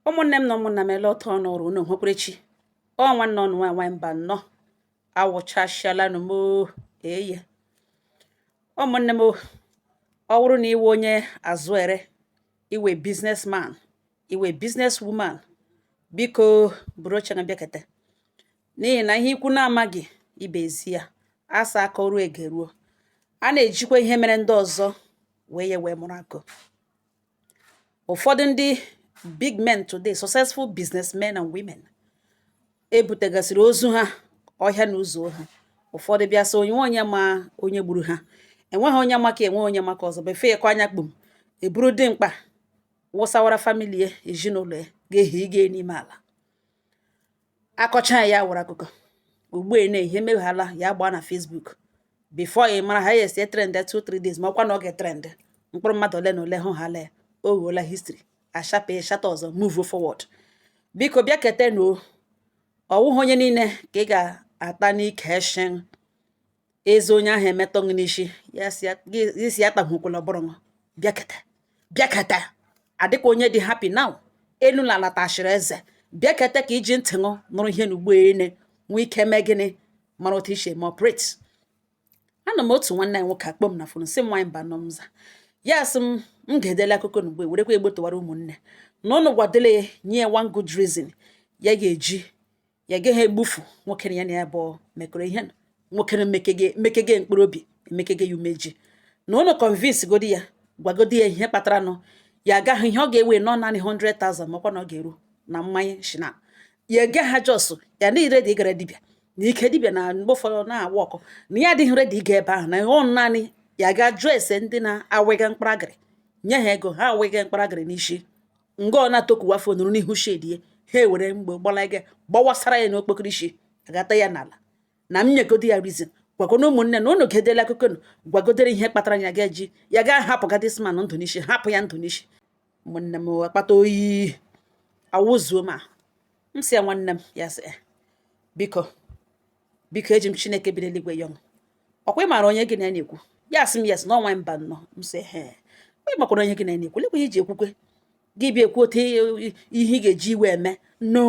Ụmụnne m na ụmụnna m ele otu ọnụ ọrụ unu hụkwarechi ọ nwanne ọnụ nwaanyị mba nnọọ awụchasịalanụ m eye ụmụnne m ọ bụrụ na iwe onye azụ ere iwe businessman iwe business woman biko buru oche na bịakete n'ihi na ihe ikwu na-amaghị ibe ezi ya asa aka ọrụ egeruo a na-ejikwa ihe mere ndị ọzọ wee mụrụ akụ ụfọdụ ndị big men today, successful businessmen and women, ebutegasịrị ozu ha ọhịa na ụzọ ha ụfọdụ bịa sị onye ma onye gburu ha enweghị onye maka enwe onye maka ọzọ befe ya anya kpum eburu dị mkpa wụsawara famili ya ezinụlọ ya ga-ehi ige n'ime ala akọcha ya wara akụkọ ugbu a na-ehe meghala ya gbaa na Facebook before ị mara ha ya esi trend 2-3 days ma ọkwa na ọ ga-etrend mkpụrụ mmadụ ole na ole hụ ha lee o ghuola history ashapa shata ọzọ move forward biko bịa kete no ọwụghị onye niile ka ị ga-ata n'ike eshin eze onye ahụ emetọ gị n'isi ya si atahụkwala ọbụrụ bịa kete adịka onye dị happy now elu na ala tashiri eze bịa kete ka iji ntị ṅụ nụrụ ihe na ugbo ene nwee ike mee gịnị mara otu ishe ma operate ana m otu nwanne anyị nwoke akpọ m na fonu si m nwaanyị mba nọ m za ya sị m ga-edele akụkọ n'ugbo werekwa egbo tụwara ụmụnne na ụnụ gwadele ya nye one good reason ya ga-eji ya gaghị egbufu nwoke ya na ya bụ mekọrọ ihe nwoke mekege mkpụrụ obi emekege ya umeji na ụnụ convince godi ya gwagodi ya ihe kpatara nọ ya agaghị ihe ọ ga-ewe nọ naanị 100,000 makwa na ọ ga-eru na mmanya shina ya ga ha jọsụ ya na ire dị ịgara dibịa na ike dibịa na mgbe ụfọdụ na-awa ọkụ na ya adịghị redi ịga ebe ahụ na ọ naanị ya ga jụọ ese ndị na-awega mkparagịrị nye ha ego ha awega mkparagịrị n'isi nga ọ na-atokuwa fonụrụ n'ihu shedi ya ha ewere mgbe gbalaga gbawasara ya n'okpokoro isi agata ya n'ala na m nyegodi ya rizin gwagona ụmụnne na ụnụ gedela akụkọ nụ gwagodere ihe kpatara ya ga-eji ya ga hapụga disman ndụ n'isi hapụ ya ndụ n'isi ụmụnne m akpata oyi awụzuo ma m si ya nwanne m ya sị biko eji m Chineke bi n'eluigwe yọm ọkwa ị maara onye gị na ya na-ekwu ya sị m yes na ọnwa mba nnọọ m sị ị makwara onye gị na ya na-ekwu lekwa iji ekwukwe gị bịa ekwu otu ihe ị ga-eji iwe eme no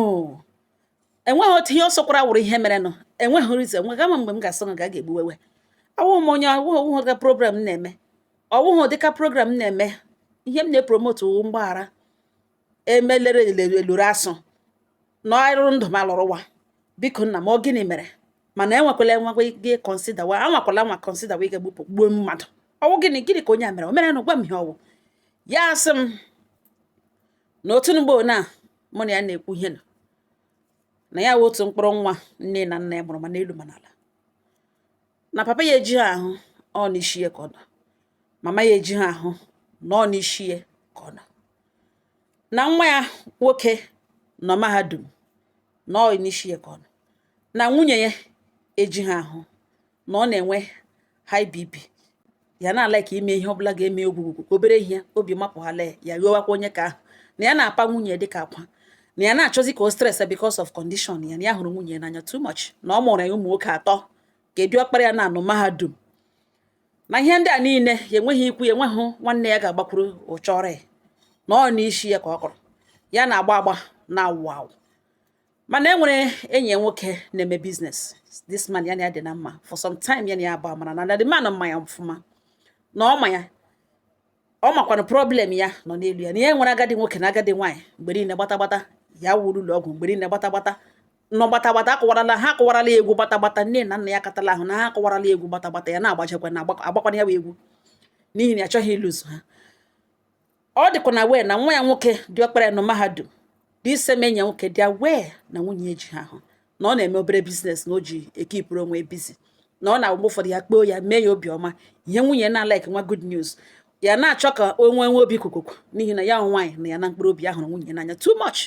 enweghị otu ihe ọ sọkwara wụrụ ihe mere nọ enweghị rize enweghị ama mgbe m ga-asị ga ga-egbuwewe ọwụghị m onye ọwụghị dịka program na-eme ọwụghị dịka program na-eme ihe m na-epromotu mgbaghara emelere eluru asụ na ọrụ ndụ m alụrụwa biko nna m ọ gịnị mere mana enwekwala gị kọnsida wa anwakwala nwa kọnsida wa ị ga-egbupụ gbuo mmadụ ọwụ gịnị ka onye a mere o mere na gwa m ihe ọwụ ya sị m na otu mgbe na mụ na ya na-ekwu ihe na ya wụ otu mkpụrụ nwa nne na nna ya mụrụ ma n'elu ma n'ala na papa ya eji ha ahụ ọ n'isi ya ka ọ nọ mama ya eji ha ahụ na ọ n'isi ya ka ọ nọ na nwa ya nwoke nọ mahadum na ọ n'isi ya ka ọ nọ na nwunye ya eji ha ahụ na ọ na-enwe high BP ya na-ala ka ime ihe ọbụla ga-eme ogwugwu obere ihe obi mapụghala ya ghọwakwa onye ka ahụ na ya na-apa nwunye dịka akwa na ya na-achọzi ka o stress because of condition ya na ya hụrụ nwunye n'anya too much na ọ mụrụ ya ụmụ nwoke 3 ka edu ọkpara ya na-anụ mahadum na ihe ndị a niile ya enweghị ikwu ya enweghị nwanne ya ga-agbakwuru ụchọrọ ya na ọ n'isi ya ka ọ kọrọ ya na-agba na awụ mana e nwere enyi ya nwoke na-eme business this man ya na ya dị na mma for some time ya na ya bụ amara na the man mma ya ọfụma na ọma ya ọ makwana problem ya nọ n'elu ya na ihe nwere agadi nwoke na agadi nwaanyị mgbe niile gbatagbata ya wuru ụlọ ọgwụ mgbe niile gbatagbata nọ gbatagbata akụwarala ya egwu gbatagbata nne na nna ya katala ahụ na ha akụwarala egwu gbatagbata ya na-agbachakwa na agbakwana ya bụ egwu n'ihi na ya achọghị ịlụzu ha ọ dịkwa na wee na nwa ya nwoke dị ọkpara ya nọ mahadum dị iseme enyi ya nwoke dị wee na nwunye eji ha ahụ na ọ na-eme obere biznes na o ji ekipụrụ onwe bizi na ọ na-agba ụfọdụ ya kpoo ya mee ya obiọma ihe nwunye na-alaik nwa good news ya na-achọ ka o nwee nwe obi kukuku n'ihi na ya nwaanyị na ya na mkpụrụ obi ya hụrụ nwunye n'anya too much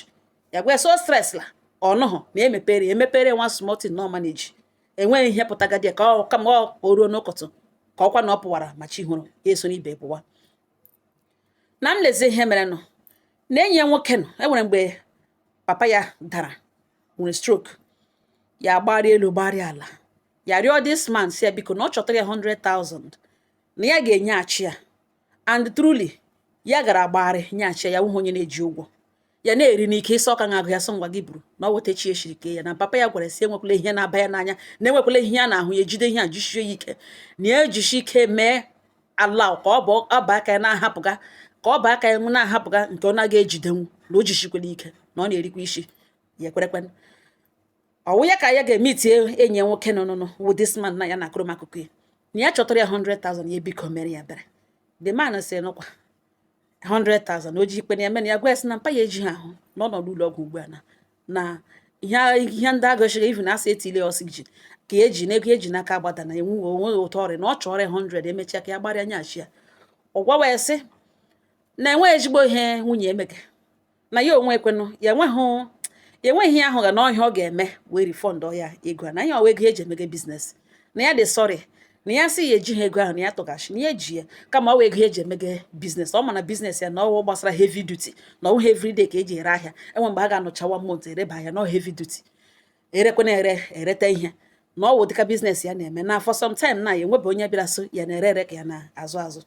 ya gwa so stress la ọnụhụ na emepere nwa smotin na ọma na-eji enweghị ihe pụtagadi ka ọ kama o ruo n'ụkọtụ ka ọkwa na ọ pụwara ma chi hụrụ ya eso n'ibe pụwa na nlezi ihe mere nọ na enyi ya nwoke nọ enwere mgbe papa ya dara nwere stroke ya gbara elu gbara ala ya rịọ this man si ya biko na ọ chọtara ya 100,000 na ya ga-enye achị ya and truly ya gara agbagharị nyeghachi ya nwụghị onye na-eji ụgwọ ya na-eri n'ike isi ọka na-agụ ya sọ ngwa gị buru na ọ wetachi eshiri ke ya na papa ya gwara si enwekwala ihe na-aba ya n'anya na enwekwala ihe ya na-ahụ ya ejide ihe a jisie ya ike na ya ejishi ike mee ala ka ọ bụ ọba aka ya na-ahapụga ka ọ bụ aka ya na-ahapụga nke ọ naghị ejidenwu na o jishikwala ike na ọ na-erikwa isi ya ekwerekwe ọwụ ya ka ya ga-eme itie enyi ya nwoke nọ with this man na ya na akụrụ m akụkọ ya na ya chọtara ya 100,000 ya biko mere ya bere the man sị nụkwa 100,000 o ji ikpe na ya mere ya gwa ya sị na mpa ya eji ha ahụ n'ọnọdụ ụlọ ọgwụ ugbu a na ihe ndị agụchiri ivu na asị etile oxygen ka eji na ego eji n'aka agbada na enwe onwe ụtọ ọrịa na ọ chọrọ 100 emechaa ka ya gbarịa nyachi ya ọgwa wee sị na enweghị ezigbo ihe nwunye emega na ya onwe ekwenụ ya enweghị ihe ahụ ga na ọhịa ọ ga-eme wee rifọndụ ya ego a na ya ọwa ego eji emege biznes na ya dị sọrị na ya sị ya ejighị ego ahụ na ya tụghachi na ya eji ya kama ọwa ego eji emege biznes ọ ma na biznes ya na ọwụ gbasara heavy duty na ọwụ everyday ka eji ere ahịa enwe mgbe a ga-anọcha 1 month ereba ahịa na heavy duty erekwana ereta ihe na ọwụ dịka biznes ya na-eme na for some time na ya enwebe onye bịara so ya na-ere ka ya na-azụ azụ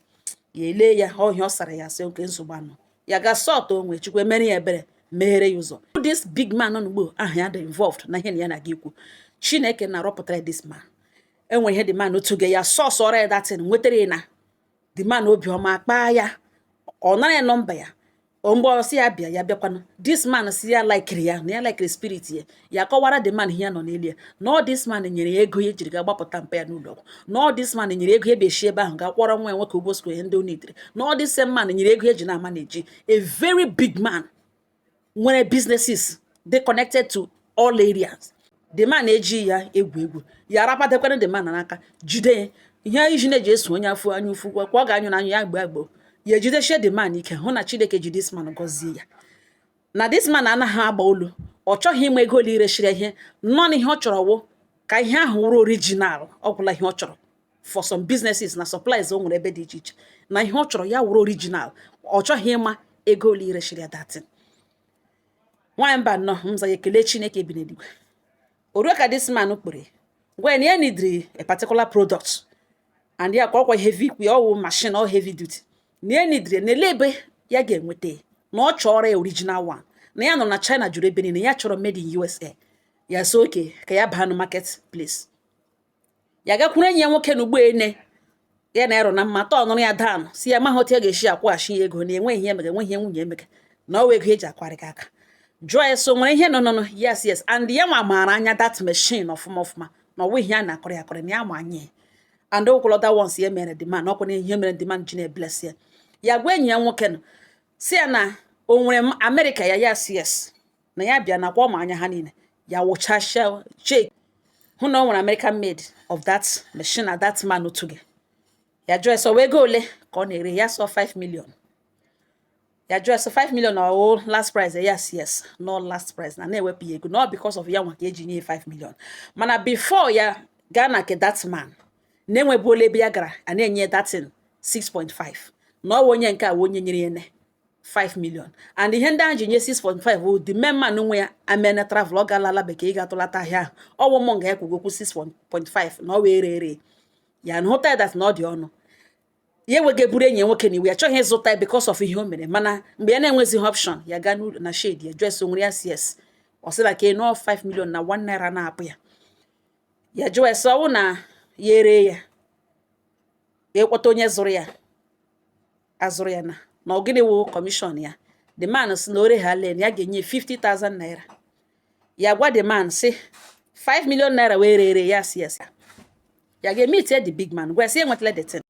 ya ele ya ọhịa ọ sara ya sị oke nsogbu anọ ya ga sọtụ onwe chukwu emere ya ebere meghere ya ụzọ this big man n'ugbo ahụ ya dị involved na ihe na ya na-aga ikwu Chineke na-arọpụtara this man enwe ihe the man otu ga ya sọsọ ọrịa datin nwetara ya na the man obiọma kpaa ya ọ nara ya nọmba ya mgbe ọsị ya bịa ya bịakwanụ this man si ya laikiri ya na ya laikiri spirit ya ya kọwara the man ihe ya nọ n'elu ya na this man nyere ya ego ya ejiri ga gbapụta mpa ya n'ụlọ ọgwụ na this man nyere ego ebechi ebe ahụ ga kwọrọ nwa ya nwoke Obosko ihe ndị o nidere na this same man nyere ego eji na-ama na-eji a very big man nwere businesses they connected to all areas the man eji ya egwu ya rapatakwana the man n'aka jide ya ihe iji na-eji eso onye afọ anya ụfụ kwa ọ ga-anyụ n'anya ya agbo ya ejidechie the man ike hụ na Chineke ji this man gọzie ya na this man anaghị agba olu ọ chọghị ịma ego ole irechiri ihe nọ na ihe ọ chọrọ wụ ka ihe ahụ wụrụ original ọ gwụla ihe ọ chọrọ for some businesses na supplies o nwere ebe dị iche iche na ihe ọ chọrọ ya wụrụ original ọ chọghị ịma ego ole irechiri ya datin nwaanyị mba nọ mza ya ekele Chineke bi n'eluigwe oruo ka this man kpere when ya needed a particular product and ya kwa heavy kwa ọwụ machine or heavy duty na ya needed na elebe ya ga-enweta na ọ chọrọ ya original one na ya nọ na China juru ebe niile ya chọrọ made in USA ya so oke ka ya baa na market place ya gakwuru enyi ya nwoke n'ugbo ene ya na ero na mmata ọnụrụ ya dan si ya mahọta ya ga-eshi akwụghachi ya ego na enweghị ihe emega enweghị nwunye emega na ọwa ego eji akwarịka aka Joy so nwere ihe no yes and ya nwa maara anya that machine ọfụma na ọwụ ihe a na-akọrọ ya akọrọ na ya ma anya and okwulọda once ya mere the man ọkwa na ihe mere the man ji na-ebless ya ya gwa enyi ya nwoke no si ya na o nwere America ya yes na ya bịa na kwa ma anya ha niile ya wụchasha check hụ na o nwere American made of that machine na that man otu gị ya Joy so wee go ole ka ọ na-ere ya so 5 million ya Joy so 5 million or last price yes no last price na na-ewepụ ya ego not because of ya nwa ka eji nye 5 million mana before ya gaa na ke that man na-enwebu ole ebe ya gara a na-enye datin 6.5 na ọ onye nke a onye nyere ya 5 million and ihe ndị ahụ ji nye 6.5 bụ the main man nwe ya amena travel ọ galala bekee ịga tụlata ahịa ahụ ọwụ mọ nga ya kwugokwu 6.5 na ọ wee rere ya na hụta that na ọ dị ọnụ ya enweghị buru enyi nwoke na iwe ya chọghị ịzụta because of ihe o mere mana mgbe ya na-enwezighị option ya gaa n'ụlọ na shade ya dress onwere ya CS ọ sịra ka nọ 5 million na 1 naira na-apụ ya jụọ ese ọwụ na ya ere ya ekpọta onye zụrụ ya azụrụ ya na ogene wo commission ya the man si na ore ha len ya ga-enye 50,000 naira ya gwa the man si 5 million naira wee rere ya CS ya ga-meet the big man gwa si enwetala the thing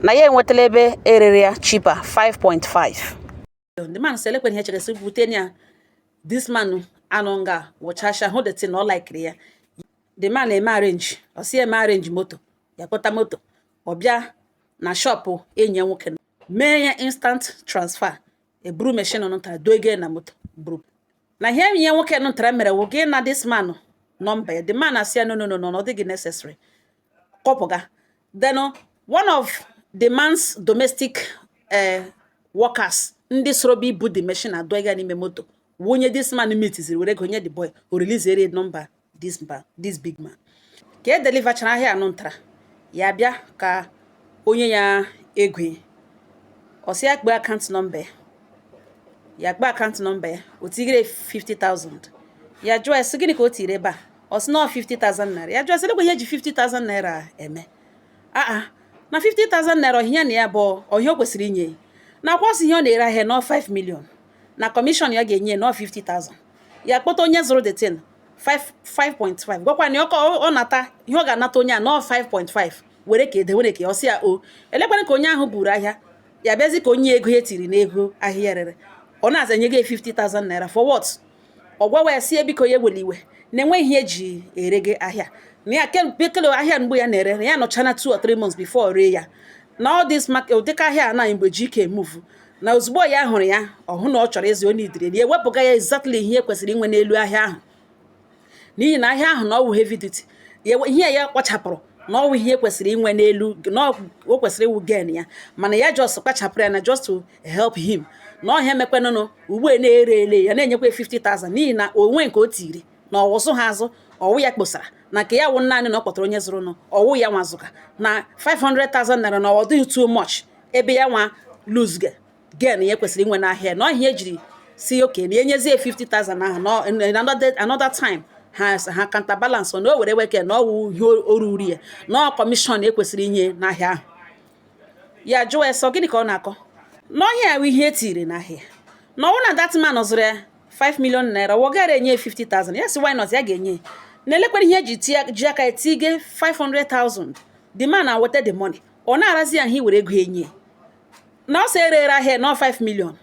na ya enwetala ebe erere ya cheaper 5.5 the man say lekwe ihe chere si bute ya this man anonga wachasha hụ the thing no like ya the man eme arrange o si eme arrange moto ya kpọta moto ọ bịa na shop enyi nwoke mee ya instant transfer eburu machine ntara doege na moto buru na ihe enyi nwoke ntara mere woge na this man number the man asị no ọ dịghị necessary kọpụga then one of the man's domestic workers ndị soro bi ibu the machine adoega n'ime moto wonye this man meet ziri were gonye the boy o release ere number this big man ka e deliver chara ahịa ntara ya bịa ka onye ya egwe o si akpe account number ya gba account number ya o tigire 50,000 ya jụọ esi gịnị ka o tiri ebe a ọ sị na 50,000 naira ya jụọ esi lekwa ihe ji 50,000 naira eme na 50,000 naira ọhịa na ya bụ ọhịa o kwesịrị inye nakwa ọsị ihe ọ na-ere ahịa nọ 5 million na commission ya ga-enye nọ 50,000 ya kpọta onye zụrụ the tin 5.5 gwakwa na ọ nata ihe ọ ga-anata onye a nọ 5.5 were ka were ka ọ sị ya o elekwara ka onye ahụ buru ahịa ya bịazi ka onye ego ya tiri n'ego ahịa rere ọ na-aza nye gị 50,000 naira for what ọ gwawa ya sie biko ya were iwe na-enwe ihe eji ere gị ahịa na ya kele ahịa mgbe ya na-ere na ya nọchana 2 or 3 months before ree ya na all this market ụdịka ahịa anaghị mgbe ji ike move na ozugbo ya hụrụ ya ọ hụ na ọ chọrọ ezi onye idiri na ewepụga ya exactly ihe kwesịrị inwe n'elu ahịa ahụ n'ihi na ahịa ahụ na ọwụ heavy duty ihe ya kpachapụrụ na ọwụ ihe kwesịrị inwe n'elu na o kwesịrị iwu gain ya mana ya just kpachapụrụ ya na just to help him na ọhịa mekwanụnụ ugbu a na-ere ele ya na-enyekwa 50,000 n'ihi na onwe nke o tiri na ọwụsụ ha azụ ọwụ ya kposara na nke ya wụ naanị na ọ kpọtara onye zụrụ nụ ọwụ ya nwazụka na 500,000 naira na ọ dịghị too much ebe ya nwa lose gain ya kwesịrị inwe n'ahịa na ọhịa ejiri si oke na enyezie 50,000 ahụ another time ha counterbalance na o were weke na ọwụ ihe oruru ya na commission ekwesịrị inye n'ahịa ahụ ya jụọ eso gịnị ka ọ na-akọ n'ọhịa ahụ ihe etiri n'ahịa na ọwụ na that man zụrụ ya 5 million naira ọ gara enye 50,000 ya si why not ya ga-enye na-elekwere ihe ji aka etige 500,000 the man na-weta the money ọ na-arazi ya ihe were ego enye na ọ sị erere ahịa na 5 million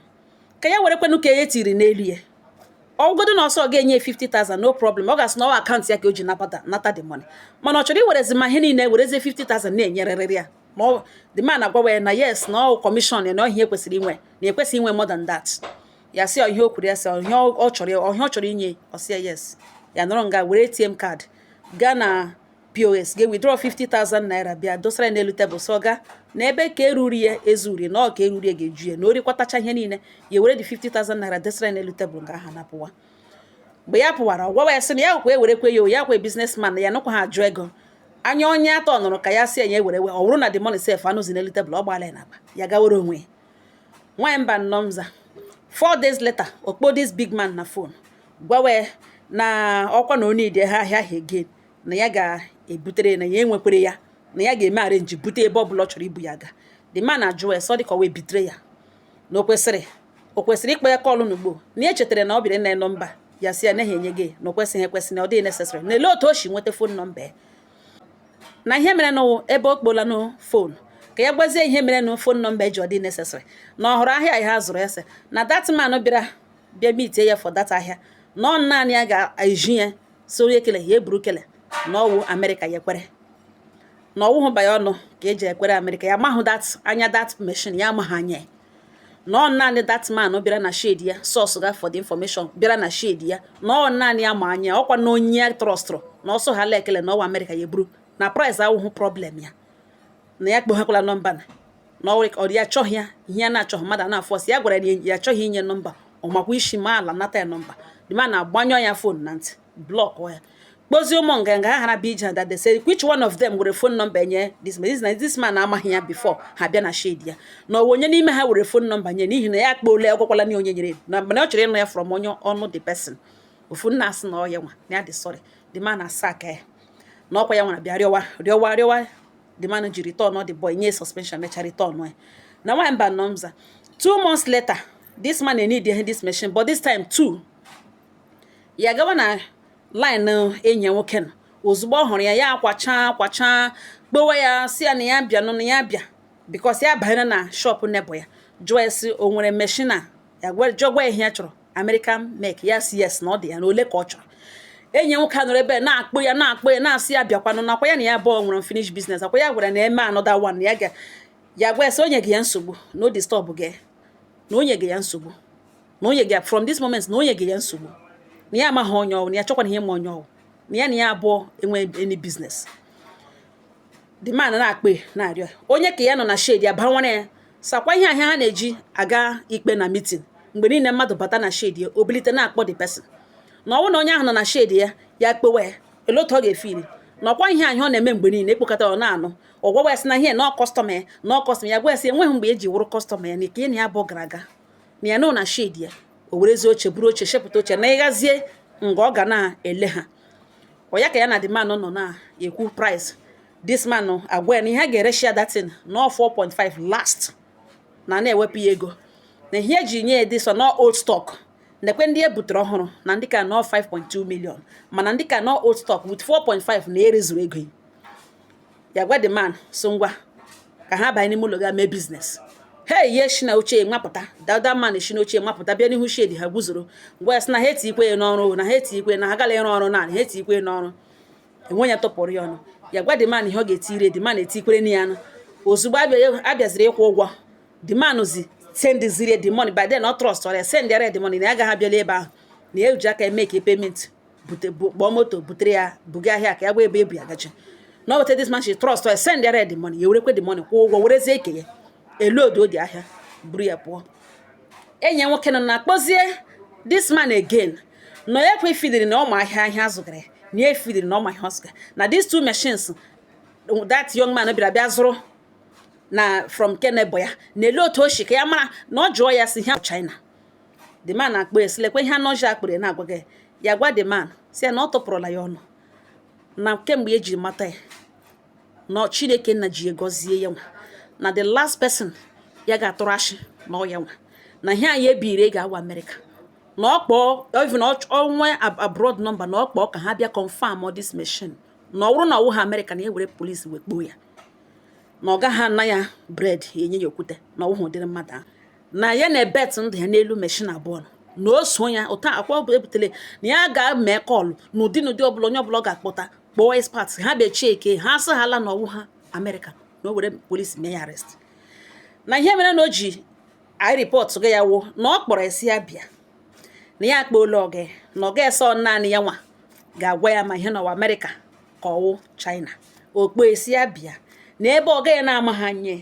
ka ya were kwenu ka ya tiri n'elu ya ọgụgodo na ọsọ ga-enye 50,000 no problem ọ ga-asị na ọwa akaụntụ ya ka o ji nata the money mana ọ chọrọ iwerezi ma ihe niile werezie 50,000 na-enyerịrị ya ma the man agwawa ya na yes na ọ commission ya na ọhịa ekwesịrị inwe na ekwesịghị inwe more than that ya sị ọhịa o kwuru ya sị ọhịa ọ chọrọ inye ọ sị ya yes ya nọrọ nga were ATM card gaa na POS ga withdraw 50,000 naira bịa dosara n'elu tebụl so ga na ebe ka eruri ya ezuri na ọ ka eruri ya ga-eju ya na orikwatacha ihe niile ya were dị 50,000 naira dosara n'elu tebụl nga aha napụwa mgbe ya pụwara ọgwawa ya sị na ya kwa ewerekwe ya kwa businessman ya nụkwa ha ajụ ego anya onye atọ nụrụ ka ya si enye were ọ bụrụ na the money sef anụzi n'elu tebụl ọ gbala ya n'akpa ya gawere onwe nwaanyị mba nnọmza 4 days later okpo this big man na phone gwawe na ọkwa na onye ide ha ahịa ahụ again na ya ga-ebutere na ya enwekwere ya na ya ga-eme arenji bute ebe ọ bụla ọ chọrọ ibu ya ga the man ajụ ya sọ dị ka o wee bitere ya na o kwesịrị ịkpọ ya kọlụ n'ugbo na ya chetara na ọ bịara na nọmba ya si ya na enye gị na o kwesịghị ekwesị na ọ dịghị necessary na ele otu o si nweta fon nọmba ya na ihe mere na ebe o kpola na fon ka ya gwazie ihe mere na fon nọmba eji ọ dị necessary na ọhụrụ ahịa ya zụrụ ya sị na that man bịa mitie ya for that ahịa na ọ naanị ya ga-eji ya soro ekele ya eburu kele na ọwụ Amerịka ya ekwere na ọwụ hụba ya ọnụ ka eji ekwere Amerịka ya mahụ anya that machine ya amaghị anya na ọ naanị that man bịara na shade ya source ga for the information bịara na shade ya na ọ naanị ya ma anya ọkwa na onye trọstrọ na ọsọ ha la ekele na ọwụ Amerịka ya eburu na price ahụhụ problem ya na ya kpoghekwala nọmba na ọ ya achọghị ya ihe ya na-achọghị mmadụ na-afọsị ya gwara ya achọghị inye nọmba ọ makwa isi ma ala nata ya nọmba the man na-agbanyụ ya fon na ntị blọk ya kpozie ụmụ nganga ha hara bija that they say which one of them were phone number enye this man amaghị ya before ha bịa na shade ya na ọwụ onye n'ime ha were phone number nye n'ihi na ya akpọole ọgwakwala na onye nyere na mana ọ chọrọ ịnụ ya from onye ọnụ the person ofu nna asị na ọ ya nwa na ya dị sorry the man asa aka ya na ọkwa ya nwara bịa rịọwa the man ji return the boy nye suspension mecha return ya na nwa mba nomza 2 months later this man need this machine but this time 2 ya gawa na line enyi nwoke na ozugbo ọ hụrụ ya akwacha gbowe ya si ya na ya bịa na ya bịa because ya banyere na shop nebo ya jụọ si o nwere machine a ya jụọ ihe ya chọrọ American make ya si yes na ọ dị ya na ole ka ọ chọrọ enyi nwoke nọrọ ebe na-akpụ ya na-asị ya bịakwanụ nakwa ya na ya bụ nwere finish business akwa ya gwara na eme another one ya gwa esi onye gị ya nsogbu no disturb gị na onye gị ya nsogbu na onye gị from this moment na onye gị ya nsogbu na ya amaghị onye ọwụ na ya chọkwana ihe ma onye ọwụ na ya abụọ enwe any business the man na-akpe na-arịọ onye ka ya nọ na shade ya banwara ya sakwa ihe ahịa ha na-eji aga ikpe na meeting mgbe niile mmadụ bata na shade ya obilite na-akpọ the person na ọnwụ na onye ahụ nọ na shade ya kpewe ya ele otu ọ ga-efili na ọkwa ihe ahụ ọ na-eme mgbe niile ekpokọta ọ na-anụ ọ gwawa ya sị na ihe na kọstọma ya gwa ya sị enweghị mgbe eji wụrụ kọstọma ya na ike na ya bụ gara aga na ya nọ na shade ya o werezi oche buru oche shepụta oche na ịghazie nga ọ ga na-ele ha ya ka ya na the man nọ na-ekwu price. This man agwa ya na ihe a ga-ereshia datin na 4.5 last na na-ewepụ ya ego na ihe eji nye dị so na old stock nekwe ndị e butere ọhụrụ na ndị ka nọ 5.2 million mana ndị ka nọ old stock with 4.5 na erezuru ego ya gwa the man so ngwa ka ha banye n'ime ụlọ ga mee business. Hey ye shi na ochie nwapụta dada man shi na ochie nwapụta bịa n'ihu shedi ha guzoro ngwa ya sị na ha etikwe ya n'ọrụ na ha etikwe na ha gala ịrụ ọrụ na ha etikwe n'ọrụ enwe ya tọpụrụ ya ọnụ ya gwa the man ihe ọ ga-etire the man etikwere na ya ozugbo abịaziri ịkwụ ụgwọ the man zi send ziri the money by then not trust or send the money na agaghị abịala ebe ahụ na eji aka make payment kpọọ moto butere ya buga ahịa ka ya gwa ebe ebu ya gachi no wete this man she trust or send the money ya werekwe the money kwụọ ụgwọ werezie eke ya elodo dị ahịa buru ya pụọ. Enyi nwoke nọ na-akpọzie this man again nọ ya kwe fidiri na ọma ahịa azụgara na ya fidiri na ọma ahịa ọzụga na these two machines that young man bịara bịa zụrụ na from Kenebo ya na-ele otu oshi ka ya mara na ọ jụọ ya si ihe China. The man na-akpọ esilekwe ihe anọji akpịrị na-agwa gị ya gwa the man si ya na ọ tụpụrụla ya ọnụ na kemgbe eji mata ya na Chineke nna ji gọzie ya nwa na the last person ya ga-atụrụ ashị na ọ ya nwa na ihe anyị ebiri ga-awa America na ọ kpọọ even onwe abroad number na ọ kpọọ ka ha bịa confirm all this machine na ọ bụrụ na ọwụ ha America na ewere polisi wekpuo ya na ọ gaghị ana ya bread enye ya okwute na ọwụhụ dịrị mmadụ ahụ na ya na-ebet ndụ ya n'elu machine abụọ na o so ya ụta akwa ebutere na ya ga-mee kọlụ n'ụdị ọbụla onye ọbụla ọ ga-akpọta kpọọ experts ha bechie eke ha sị hala na ọwụ ha America na o were polisi mee ya arrest. Na ihe mere na o ji anyị report ga ya wụ na ọ kpọrọ esi ya bịa na ya akpọọla oge na oge eso naanị ya nwa ga-agwa ya ma ihe n'ọwa America ka ọwụ China okpo esi ya bịa na ebe oge ya na-amaghị anye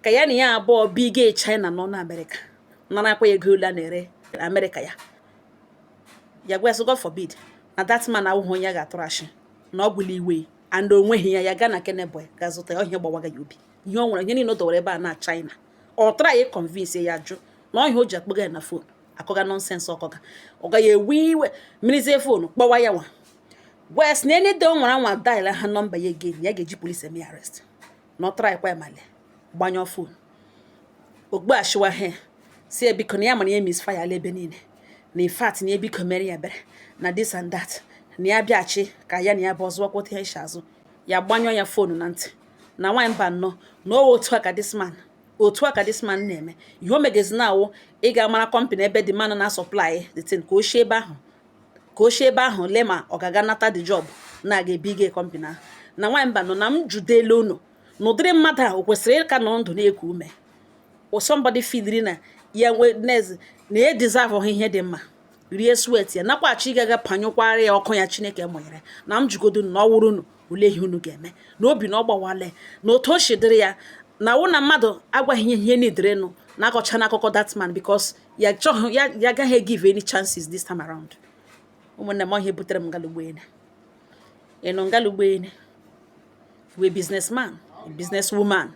ka ya na ya abụọ bige China nọ na America narakwa ego ụla na-ere America ya gwa God forbid na that man awụghị onye ga-atụrụ ashị na ọ bụla iwe and onweghị ya ga na Kenebo ga zụta ya ọhịa gbawaga ya obi ihe ọ nwere ihe niile o dowere ebe a na China ọ tara ya convince ya jụ na ọhịa o ji akpọga ya na phone akọga nonsense ọkọga ọ ga ya ewe iwe mmirizie phone kpọwa ya nwa wes na ene de nwara nwa dial ha nọmba ya again ya ga-eji police eme arrest na ọ tara ya kwa ya male gbanyọ phone ogbu ashiwa he si ebiko na ya mana ya misfire ala ebe niile na in fact na ebiko mere ya bere na this and that na ya bịachi ka ya na ya bụ ọzọ kwọta ihe ishi azụ ya gbanyọ ya phone na ntị na nwanyị mba nnọọ na otu aka this man na-eme ihe o megezi na awụ ị ga-amara company ebe the man na-supply the thing ka o shie ebe ahụ lee ma ọ ga-aga nata the job na-aga ebige company ahụ na nwanyị mba nọ na m judele unu na ụdịrị mmadụ ahụ o kwesịrị ịka nọ ndụ na-eku ume somebody fidiri na ya nezi na ya deserve ihe dị mma rie sweat ya nakwachi gaga panyụkwara ya ọkụ ya Chineke mụnyere na m jugodo na ọ wụrụ unu ule ihe unu ga-eme na obi na ọ gbawale na otu o shidiri ya na wụ na mmadụ agwaghị ihe nidere nụ na akọcha na akụkọ that man because ya agaghị give any chances this time around. Ụmụnne m ihe butere m ngalugbeene ịnụ ngalugbeene we businessman a businesswoman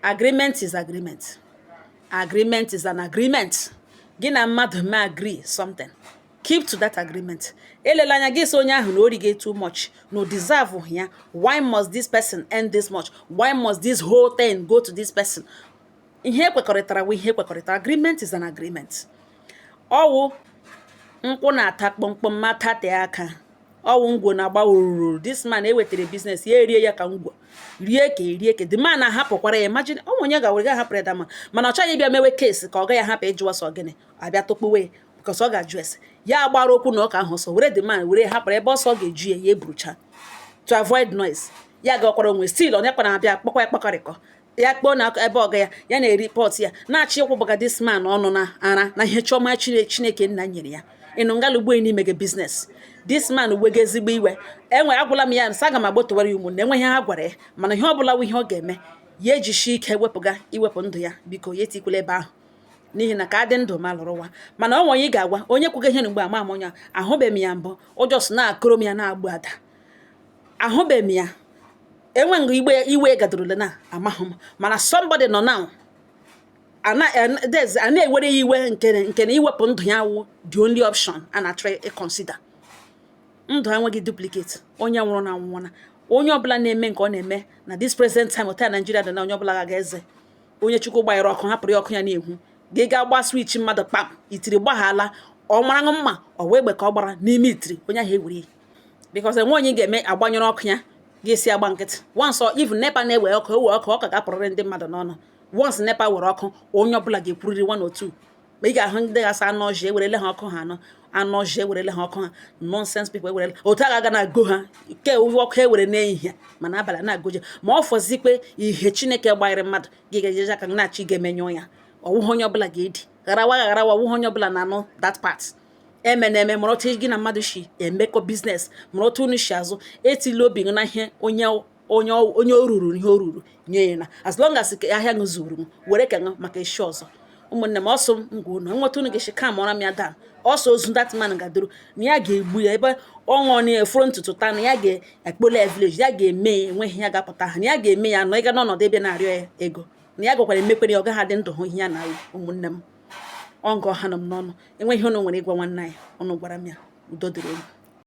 agreement is agreement is an agreement gị na mmadụ ma agree something keep to that agreement. Elela anya gị so onye ahụ na orige too much no deserve ya. Why must this person earn this much? Why must this whole thing go to this person? Ihe kwekọrịtara we ihe kwekọrịtara. Agreement is an agreement. Ọwụ nkwụ na-ata kpọmkpọm mata te aka ọwụ ngwo na-agba ururu. This man ewetere business ya erie ya ka ngwo rie ke the man na-ahapụkwara ya. Imagine ọ onye ga-were ga hapụrụ da mana ọ chaghị bịa mewe case ka ọ ga ya hapụ ịjụwa sọ gịnị abịa tokpowe because ọ ga-ajụ ese ya gbara okwu na ọka ahụ sọ were the man were hapụrụ ebe ọsọ ga-eju ya eburucha to avoid noise ya gakwara onwe still onye kpara abịa kpọkwa kpakọrịkọ ya kpọọ na ebe ọga ya na-eripọt ya na-achị ịkwụbaga this man ọnụ na ara na ihe chọma Chineke nna nyere ya ịnụ ngalugbo n'ime gị business. This man wege ezigbo iwe enwe agwụla m ya nsa aga m agbotowara ya ụmụnne enweghị ha gwara ya mana ihe ọbụla ihe ọ ga-eme ya ejishi ike iwepụ ndụ ya biko ya etikwula ebe ahụ n'ihi na ka adị ndụ ma lụrụ nwa mana ọ nwenye ga-agwa onye kwuga ihe mgbe ama amonya ahụbeghị m ya mbụ ụjọ so na-akụrụ m ya na-agbụ ada ahụbeghị m ya enwe nga iwe gadorole na amahụ m mana somebody nọ now a na-ewere ya iwe nke na iwepụ ndụ ya wụ the only option a na-try consider. Ndụ enweghị duplicate. Onye nwụrụ na nwụọ na onye ọbụla na-eme nke ọ na-eme na this present time otu Nigeria dị na onye ọbụla ga eze. Onye Chukwu gbanyere ọkụ hapụrụ ọkụ ya na-egwu gị ga-agba switch mmadụ kpam itiri gbaghala ọ mara mma ọ wee egbe ka ọ gbara n'ime itiri onye ahụ ewere because enwe onye ga-eme agbanyere ọkụ ya ga-esi agba nkịtị. Once even NEPA na-ewe ọkụ ọ ka ga-apụrịrị ndị mmadụ n'ọnụ. Once NEPA were ọkụ onye ọbụla ga-ekwurịrị 1 or 2 ma ị ga-ahụ ndị gasị anụ ọjị ewerele ha ọkụ ha anụ ọjị ewerele ha ọkụ ha nonsense people ewerele otu aga na-ago ha ke ọkụ ewere n'ehihie mana abalị na-agoje ma ọ fọzikwe ihe Chineke gbanyere mmadụ gị ga-ejeje aka na-achị ga-emenyo ya ọwụhụ onye ọbụla ga-edi gharawa ọwụhụ onye ọbụla na-anụ that part eme mara otu gị na mmadụ shi emekọ biznes mara otu unu shi azụ etili obi gị na ihe onye o ruru ihe o ruru nye ya na as long as ahịa gị zuru m were ka maka isi ọzọ. Ụmụnne m ọsọ m ngwa unu nweta unu ga-eshi ka mara m ya daa ọsọ ozu that man gadoro na ya ga-egbu ya ebe ọṅụ na efuru ntutu taa na ya ga-ekpola ya village ya ga-eme ya enweghị ya ga-apụta ha na ya ga-eme ya nọ ịga n'ọnọdụ ebe na-arịọ ya ego na ya gakwara emekwere ya ọ gaghị adị ndụ hụ ihe ya na ụmụnne m ọngọ ha nọ m n'ọnụ enweghị ọnụ nwere ịgwa nwanne ya ọnụ gwara m ya udo dịrị elu.